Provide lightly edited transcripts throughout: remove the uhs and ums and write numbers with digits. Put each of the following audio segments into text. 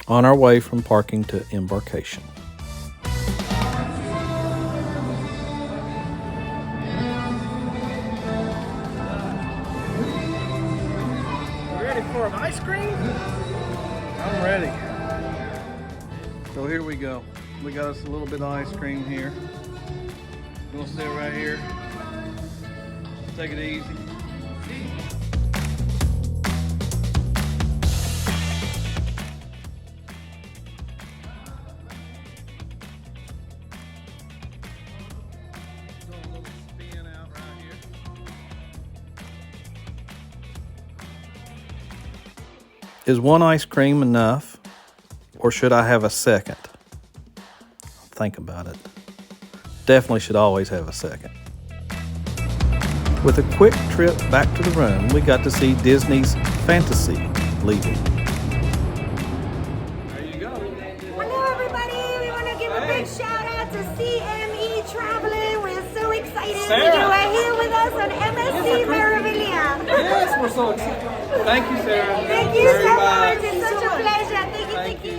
on our way from parking to Embarkation. Ready for an ice cream? I'm ready. So here we go. We got us a little bit of ice cream here. We'll sit right here. Take it easy. Doing a little spin out right here. Is one ice cream enough, or should I have a second? Think about it. Definitely should always have a second. With a quick trip back to the room, we got to see Disney's Fantasy leaving. There you go. Hello everybody, we want to give a big shout out to CME Traveling. We're so excited that you are here with us on MSC Meraviglia. Yes, we're so excited. Thank you, Sarah. Thank you so much, it's such a pleasure. Thank you.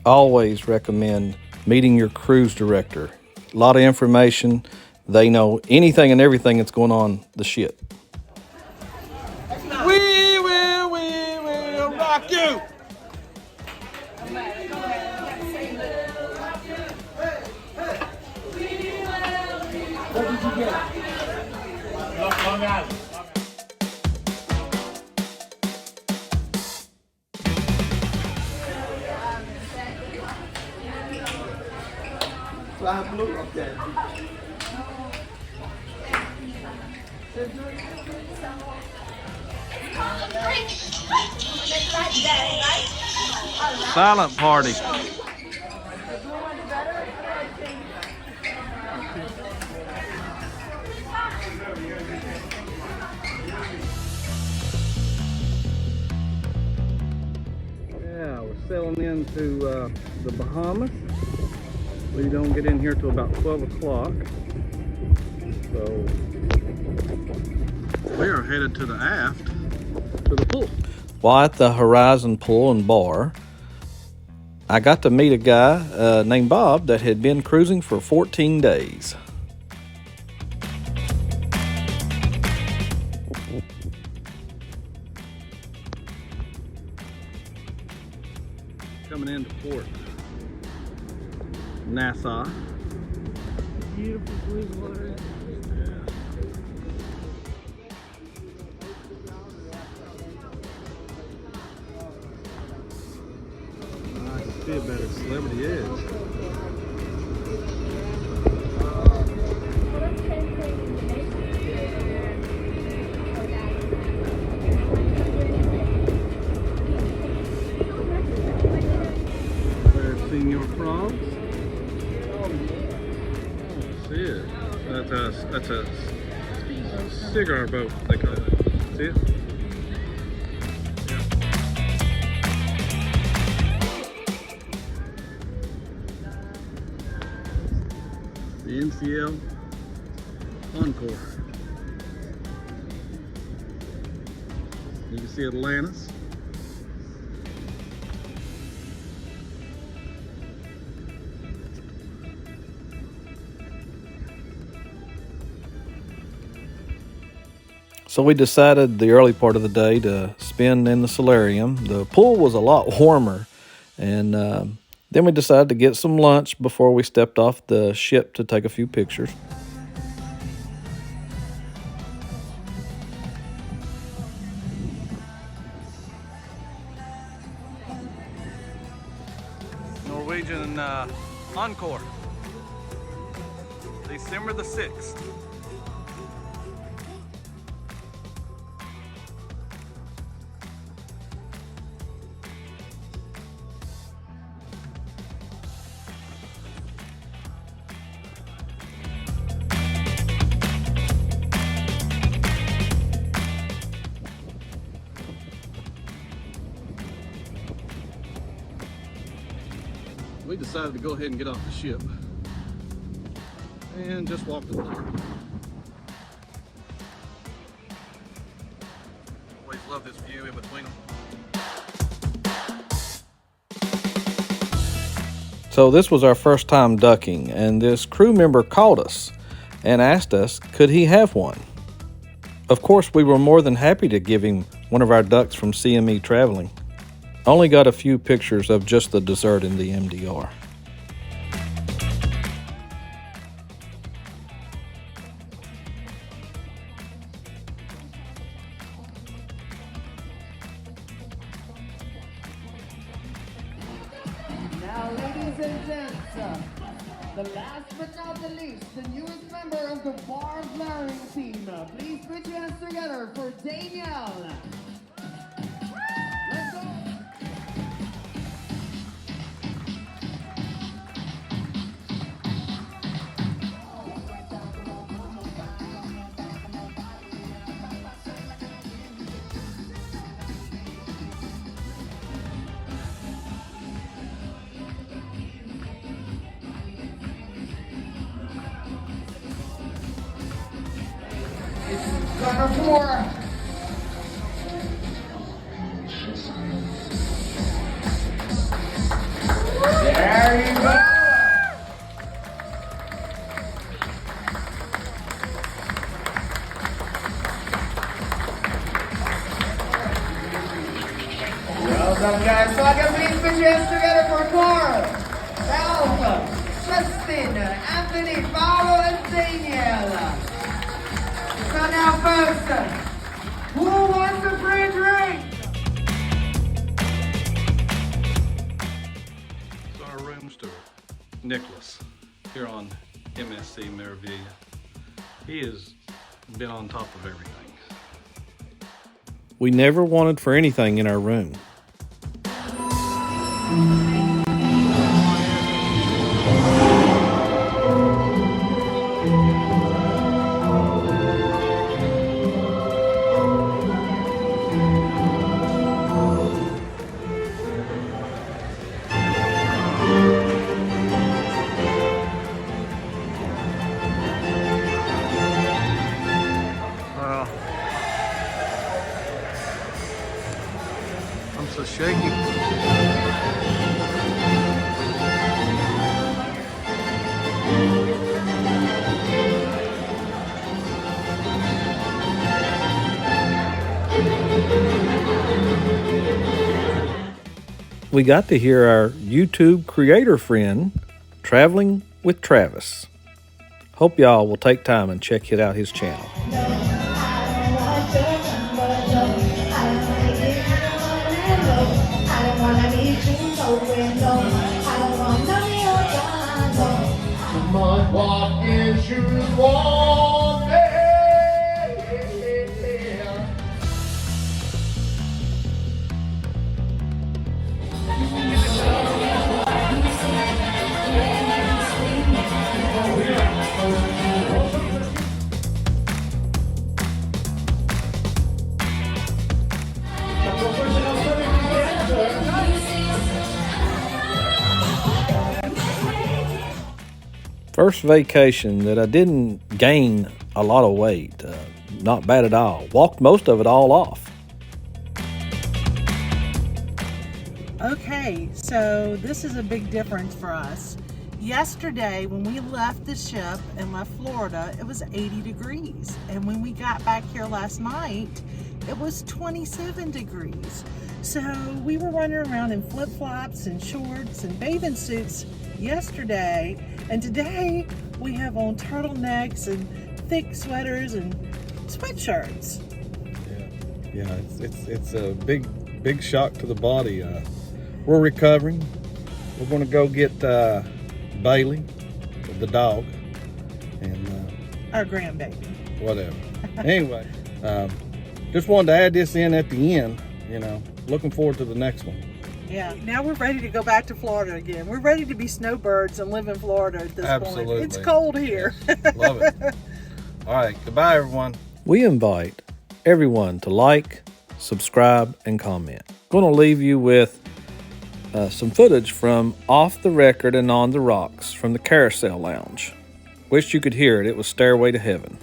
Always recommend meeting your cruise director. A lot of information. They know anything and everything that's going on the ship. We will rock you. What did you get? Long Island. Fly blue up there. Silent party. Yeah, we're sailing into the Bahamas. We don't get in here till about 12 o'clock. So we are headed to the aft, to the pool. While at the Horizon Pool and Bar, I got to meet a guy named Bob that had been cruising for 14 days. Coming into port. Nassau. Beautiful blue water. I can see it better. Celebrity Edge. There's Senior Frogs. That's a cigar boat, they call it. See it? The NCL Encore. You can see Atlantis. So we decided the early part of the day to spend in the solarium. The pool was a lot warmer, and then we decided to get some lunch before we stepped off the ship to take a few pictures. Norwegian Encore. December the 6th. We decided to go ahead and get off the ship and just walk the water. Always love this view in between them. So this was our first time ducking, and this crew member called us and asked us, could he have one? Of course, we were more than happy to give him one of our ducks from CME Traveling. Only got a few pictures of just the dessert in the MDR. Now, ladies and gents, the last but not the least, the newest member of the bar flaring team. Please put your hands together for Danielle. Let's go. Number 4. There you go. Well done, guys. So I can please put your hands together for Carl, Ralph, Justin, Anthony, Paolo, and Danielle. So now, folks, who wants a free drink? So our room steward, Nicholas, here on MSC Meraviglia. He has been on top of everything. We never wanted for anything in our room. I'm so shaky. We got to hear our YouTube creator friend traveling with Travis. Hope y'all will take time and check out his channel. Come on, what is you want? First vacation that I didn't gain a lot of weight. Not bad at all. Walked most of it all off. Okay, so this is a big difference for us. Yesterday, when we left the ship and left Florida, it was 80 degrees. And when we got back here last night, it was 27 degrees. So we were running around in flip-flops and shorts and bathing suits yesterday. And today, we have on turtlenecks and thick sweaters and sweatshirts. Yeah, it's a big shock to the body. We're recovering. We're going to go get Bailey, the dog, and Our grandbaby. whatever. Anyway, just wanted to add this in at the end. Looking forward to the next one. Yeah, now we're ready to go back to Florida again. We're ready to be snowbirds and live in Florida at this Absolutely. point. It's cold here. Yes. Love it. All right, goodbye, everyone. We invite everyone to like, subscribe, and comment. Going to leave you with some footage from Off the Record and On the Rocks from the Carousel Lounge. Wish you could hear it. It was Stairway to Heaven.